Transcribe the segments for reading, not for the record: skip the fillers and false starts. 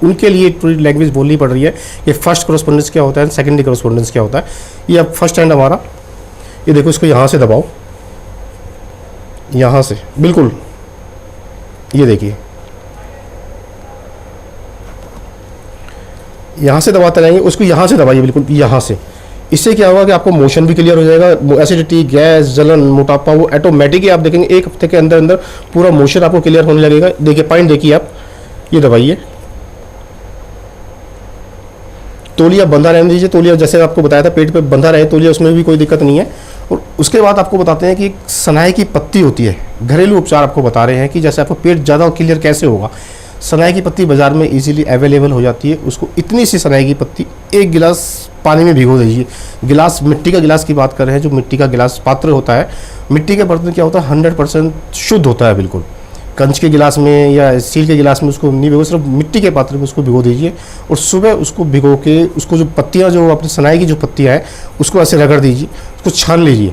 उनके लिए पूरी लैंग्वेज बोलनी पड़ रही है कि फर्स्ट कॉरस्पॉन्डेंस क्या होता है, सेकेंडरी कॉरस्पॉन्डेंस क्या होता है। ये अब फर्स्ट हैंड हमारा, ये देखो इसको यहाँ से दबाओ, यहाँ से बिल्कुल, ये देखिए यहाँ से दबाते रहेंगे, उसको यहाँ से दबाइए बिल्कुल यहाँ से। इससे क्या होगा कि आपको मोशन भी क्लियर हो जाएगा, एसिडिटी, गैस, जलन, मोटापा वो ऑटोमेटिक ही आप देखेंगे 1 हफ्ते के अंदर अंदर पूरा मोशन आपको क्लियर होने लगेगा। देखिए पॉइंट देखिए आप, ये दबाइए, तौलिया बंधा रहने दीजिए, तौलिया जैसे आपको बताया था पेट पे बंधा रहे तौलिया, उसमें भी कोई दिक्कत नहीं है। और उसके बाद आपको बताते हैं कि एक सनाई की पत्ती होती है, घरेलू उपचार आपको बता रहे हैं कि जैसे आपको पेट ज़्यादा क्लियर कैसे होगा। सनाई की पत्ती बाज़ार में इजीली अवेलेबल हो जाती है, उसको इतनी सी सनाई की पत्ती 1 गिलास पानी में भिगो दीजिए। गिलास, मिट्टी का गिलास की बात कर रहे हैं, जो मिट्टी का गिलास पात्र होता है, मिट्टी के बर्तन क्या होता है 100% शुद्ध होता है बिल्कुल। कंच के गिलास में या स्टील के गिलास में उसको नहीं भिगो, सिर्फ मिट्टी के पात्र में उसको भिगो दीजिए और सुबह उसको भिगो के उसको जो पत्तियाँ, जो अपनी सनाई की जो पत्तियाँ हैं उसको ऐसे रगड़ दीजिए, उसको छान लीजिए,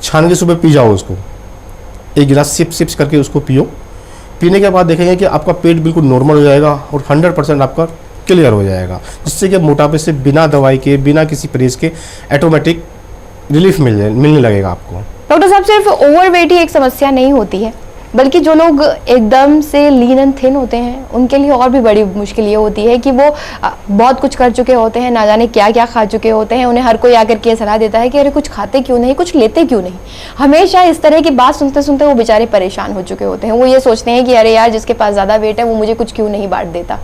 छान के सुबह पी जाओ उसको, 1 गिलास सिप्स करके उसको पियो। पीने के बाद देखेंगे कि आपका पेट बिल्कुल नॉर्मल हो जाएगा और 100% आपका क्लियर हो जाएगा, जिससे कि मोटापे से बिना दवाई के, बिना किसी परहेज के ऑटोमेटिक रिलीफ मिलने लगेगा आपको। डॉक्टर साहब, सिर्फ ओवरवेट ही एक समस्या नहीं होती है, बल्कि जो लोग एकदम से लीन एंड थिन होते हैं उनके लिए और भी बड़ी मुश्किल ये होती है कि वो बहुत कुछ कर चुके होते हैं, ना जाने क्या क्या खा चुके होते हैं। उन्हें हर कोई आकर के सलाह देता है कि अरे कुछ खाते क्यों नहीं, कुछ लेते क्यों नहीं। हमेशा इस तरह की बात सुनते सुनते वो बेचारे परेशान हो चुके होते हैं। वो ये सोचते हैं कि अरे यार, जिसके पास ज़्यादा वेट है वो मुझे कुछ क्यों नहीं बांट देता।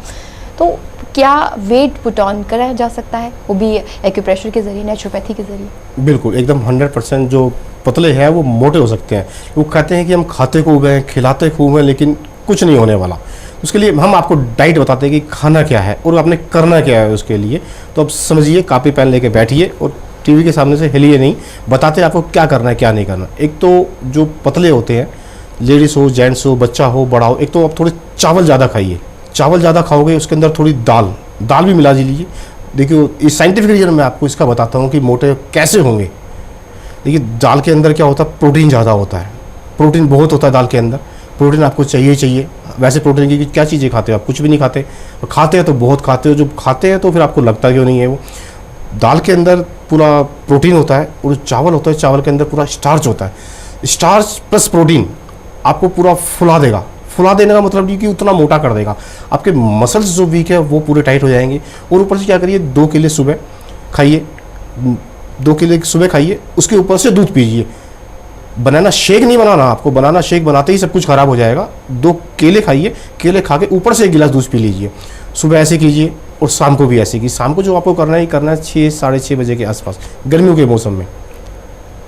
तो क्या वेट पुट ऑन करा जा सकता है, वो भी एक्यूप्रेशर के जरिए, नेचुरोपैथी के जरिए? बिल्कुल, एकदम 100% जो पतले हैं वो मोटे हो सकते हैं। वो कहते हैं कि हम खाते खूब हैं, खिलाते खूब हैं, लेकिन कुछ नहीं होने वाला। उसके लिए हम आपको डाइट बताते हैं कि खाना क्या है और आपने करना क्या है उसके लिए। तो अब समझिए, कापी पेन लेके बैठिए और टीवी के सामने से हिलिए नहीं, बताते हैं आपको क्या करना है क्या नहीं करना। एक तो जो पतले होते हैं, लेडीज़ हो, जेंट्स हो, बच्चा हो, बड़ा हो, एक तो आप थोड़े चावल ज़्यादा खाइए। चावल ज़्यादा खाओगे उसके अंदर थोड़ी दाल भी मिला लीजिए। देखिए, इस साइंटिफिक रीजन मैं आपको इसका बताता हूँ कि मोटे कैसे होंगे। देखिए, दाल के अंदर क्या होता है, प्रोटीन ज़्यादा होता है, प्रोटीन बहुत होता है दाल के अंदर। प्रोटीन आपको चाहिए। वैसे प्रोटीन की क्या चीज़ें खाते हो आप? कुछ भी नहीं खाते, खाते हैं तो बहुत खाते हो। जो खाते हैं तो फिर आपको लगता क्यों नहीं है। वो दाल के अंदर पूरा प्रोटीन होता है और चावल होता है, चावल के अंदर पूरा स्टार्च होता है। स्टार्च प्लस प्रोटीन आपको पूरा फुला देगा। फुला देने का मतलब ये कि उतना मोटा कर देगा। आपके मसल्स जो वीक है वो पूरे टाइट हो जाएंगे। और ऊपर से क्या करिए, 2 केले सुबह खाइए, 2 केले सुबह खाइए, उसके ऊपर से दूध पीजिए। बनाना शेक नहीं बनाना आपको, बनाना शेक बनाते ही सब कुछ खराब हो जाएगा। 2 केले खाइए, केले खा के ऊपर से 1 गिलास दूध पी लीजिए। सुबह ऐसे कीजिए और शाम को भी ऐसे कीजिए। शाम को जो आपको करना है 6 साढ़े 6 बजे के आसपास, गर्मियों के मौसम में।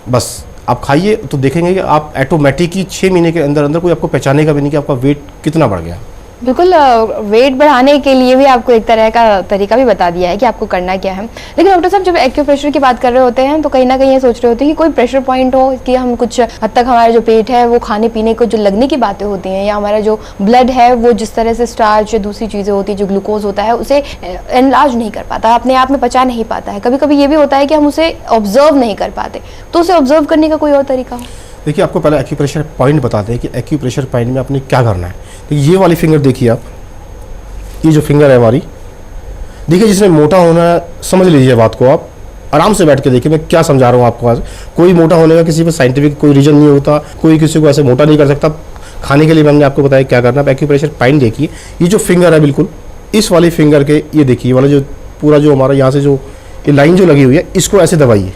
बस आप खाइए तो देखेंगे कि आप ऑटोमेटिक ही 6 महीने के अंदर अंदर कोई आपको पहचानेगा भी नहीं कि आपका वेट कितना बढ़ गया। बिल्कुल, वेट बढ़ाने के लिए भी आपको एक तरह का तरीका भी बता दिया है कि आपको करना क्या है। लेकिन डॉक्टर साहब, जब एक्यूप्रेशर की बात कर रहे होते हैं तो कहीं ना कहीं ये सोच रहे होते हैं कि कोई प्रेशर पॉइंट हो कि हम कुछ हद तक हमारा जो पेट है वो खाने पीने को जो लगने की बातें होती हैं, या हमारा जो ब्लड है वो जिस तरह से स्टार्च या दूसरी चीज़ें होती है, जो ग्लूकोज होता है, उसे एनलार्ज नहीं कर पाता, अपने आप में पचा नहीं पाता है। कभी कभी ये भी होता है कि हम उसे ऑब्जर्व नहीं कर पाते, तो उसे ऑब्जर्व करने का कोई और तरीका हो? देखिए, आपको पहले एक्यूप्रेशर पॉइंट बताते हैं कि एक्यूप्रेशर पॉइंट में आपने क्या करना है। देखिए, ये वाली फिंगर देखिए आप, ये जो फिंगर है हमारी, देखिए जिसने मोटा होना है समझ लीजिए बात को। आप आराम से बैठ के देखिए मैं क्या समझा रहा हूँ आपको। आज कोई मोटा होने का किसी पर साइंटिफिक कोई रीजन नहीं होता, कोई किसी को ऐसे मोटा नहीं कर सकता। खाने के लिए मैंने आपको बताया क्या करना है। एक्यूप्रेशर पॉइंट देखिए, ये जो फिंगर है बिल्कुल इस वाली फिंगर के, ये देखिए वाला जो पूरा जो हमारा यहाँ से जो ये लाइन जो लगी हुई है, इसको ऐसे दबाइए।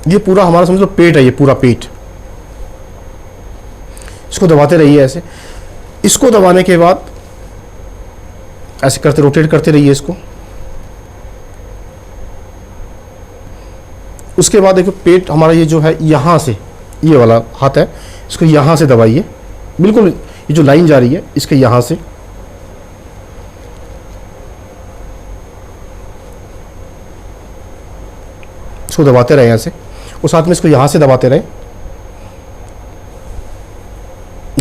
ये पूरा हमारा समझ लो पेट है, ये पूरा पेट, इसको दबाते रहिए ऐसे। इसको दबाने के बाद ऐसे करते रोटेट करते रहिए इसको। उसके बाद देखो पेट हमारा ये जो है यहाँ से, ये वाला हाथ है, इसको यहाँ से दबाइए बिल्कुल। ये जो लाइन जा रही है इसके यहाँ से, इसको दबाते रहे ऐसे, और साथ में इसको यहाँ से दबाते रहे।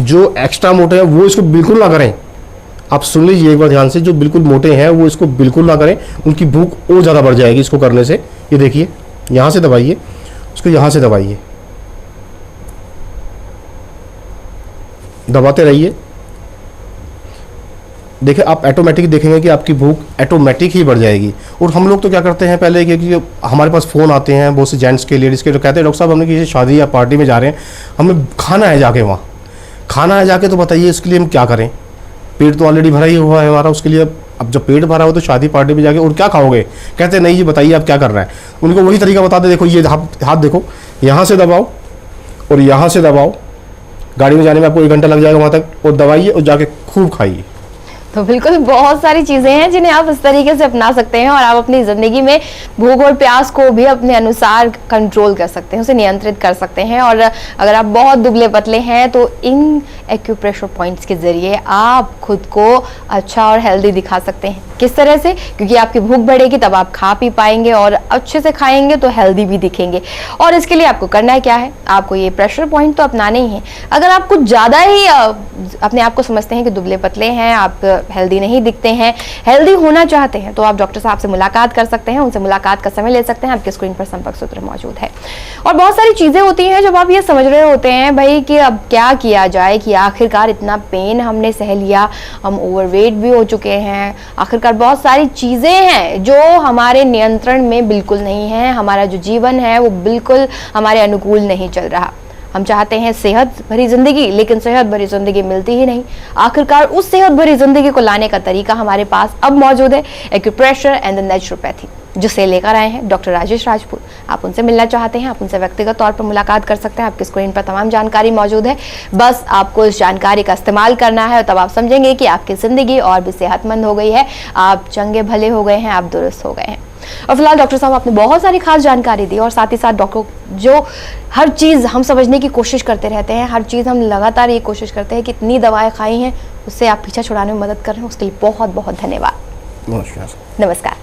जो एक्स्ट्रा मोटे हैं वो इसको बिल्कुल ना करें। आप सुन लीजिए एक बार ध्यान से, जो बिल्कुल मोटे हैं वो इसको बिल्कुल ना करें, उनकी भूख और ज़्यादा बढ़ जाएगी इसको करने से। ये देखिए यहाँ से दबाइए, उसको यहाँ से दबाइए, दबाते रहिए। देखिए आप ऑटोमेटिक देखेंगे कि आपकी भूख ऑटोमेटिक ही बढ़ जाएगी। और हम लोग तो क्या करते हैं पहले, क्योंकि हमारे पास फ़ोन आते हैं बहुत से जेंट्स के, लेडीज़ के, जो कहते हैं डॉक्टर साहब हमने किसी शादी या पार्टी में जा रहे हैं, हमें खाना है जाके, वहाँ खाना है जाके, तो बताइए इसके लिए हम क्या करें? पेट तो ऑलरेडी भरा ही हुआ है हमारा, उसके लिए अब जब पेट भरा हो तो शादी पार्टी में जाके और क्या खाओगे? कहते हैं नहीं जी बताइए आप क्या कर रहे हैं। उनको वही तरीका बता दे, देखो ये हाथ देखो, यहाँ से दबाओ और यहाँ से दबाओ, गाड़ी में जाने में आपको 1 घंटा लग जाएगा वहाँ तक, और दबाइए और जाके खूब खाइए। तो बिल्कुल बहुत सारी चीज़ें हैं जिन्हें आप इस तरीके से अपना सकते हैं और आप अपनी ज़िंदगी में भूख और प्यास को भी अपने अनुसार कंट्रोल कर सकते हैं, उसे नियंत्रित कर सकते हैं। और अगर आप बहुत दुबले पतले हैं तो इन एक्यूप्रेशर पॉइंट्स के ज़रिए आप खुद को अच्छा और हेल्दी दिखा सकते हैं। किस तरह से? क्योंकि आपकी भूख बढ़ेगी तब आप खा पी पाएंगे, और अच्छे से खाएंगे तो हेल्दी भी दिखेंगे। और इसके लिए आपको करना है क्या है? आपको ये प्रेशर पॉइंट तो अपनाने ही हैं। अगर आप कुछ ज़्यादा ही अपने आप को समझते हैं कि दुबले पतले हैं, आप हेल्दी नहीं दिखते हैं, हेल्दी होना चाहते हैं, तो आप डॉक्टर साहब से मुलाकात कर सकते हैं, उनसे मुलाकात का समय ले सकते हैं। आपके स्क्रीन पर संपर्क सूत्र मौजूद है। और बहुत सारी चीज़ें होती हैं जब आप ये समझ रहे होते हैं भाई कि अब क्या किया जाए, कि आखिरकार इतना पेन हमने सह लिया, हम ओवरवेट भी हो चुके हैं, आखिरकार बहुत सारी चीज़ें हैं जो हमारे नियंत्रण में बिल्कुल नहीं है, हमारा जो जीवन है वो बिल्कुल हमारे अनुकूल नहीं चल रहा। हम चाहते हैं सेहत भरी जिंदगी, लेकिन सेहत भरी जिंदगी मिलती ही नहीं। आखिरकार उस सेहत भरी जिंदगी को लाने का तरीका हमारे पास अब मौजूद है, एक्यूप्रेशर एंड द नेचुरोपैथी, जिसे लेकर आए हैं डॉक्टर राजेश राजपूत। आप उनसे मिलना चाहते हैं, आप उनसे व्यक्तिगत तौर पर मुलाकात कर सकते हैं। आपकी स्क्रीन पर तमाम जानकारी मौजूद है, बस आपको इस जानकारी का इस्तेमाल करना है, तब आप समझेंगे कि आपकी जिंदगी और भी सेहतमंद हो गई है, आप चंगे भले हो गए हैं, आप दुरुस्त हो गए हैं। और फिलहाल डॉक्टर साहब आपने बहुत सारी खास जानकारी दी, और साथ ही साथ डॉक्टर जो हर चीज़ हम समझने की कोशिश करते रहते हैं, हर चीज़ हम लगातार ये कोशिश करते हैं कि इतनी दवाएं खाई हैं उससे आप पीछा छुड़ाने में मदद कर रहे हैं, उसके लिए बहुत बहुत धन्यवाद। नमस्कार। नमस्कार।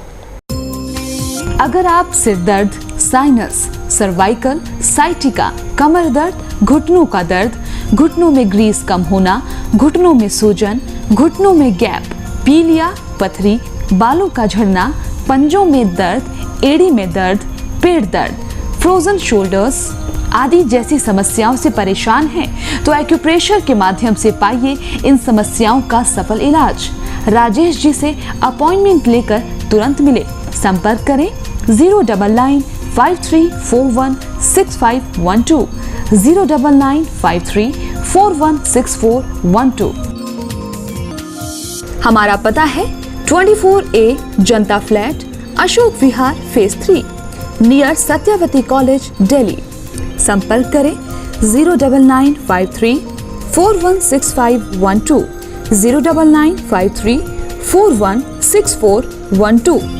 अगर आप सिर दर्द, साइनस, सर्वाइकल, साइटिका, कमर दर्द, घुटनों का दर्द, घुटनों में ग्रीस कम होना, घुटनों में सूजन, घुटनों में गैप, पीलिया, पथरी, बालों का झड़ना, पंजों में दर्द, एड़ी में दर्द, पेट दर्द, फ्रोजन शोल्डर्स आदि जैसी समस्याओं से परेशान हैं तो एक्यूप्रेशर के माध्यम से पाइए इन समस्याओं का सफल इलाज। राजेश जी से अपॉइंटमेंट लेकर तुरंत मिले। संपर्क करें 09953416512, 09953416412। हमारा पता है 24A जनता flat, Ashok Vihar, phase 3, near Satyawati college, Delhi. संपर्क करें 09953416512, 09953416412।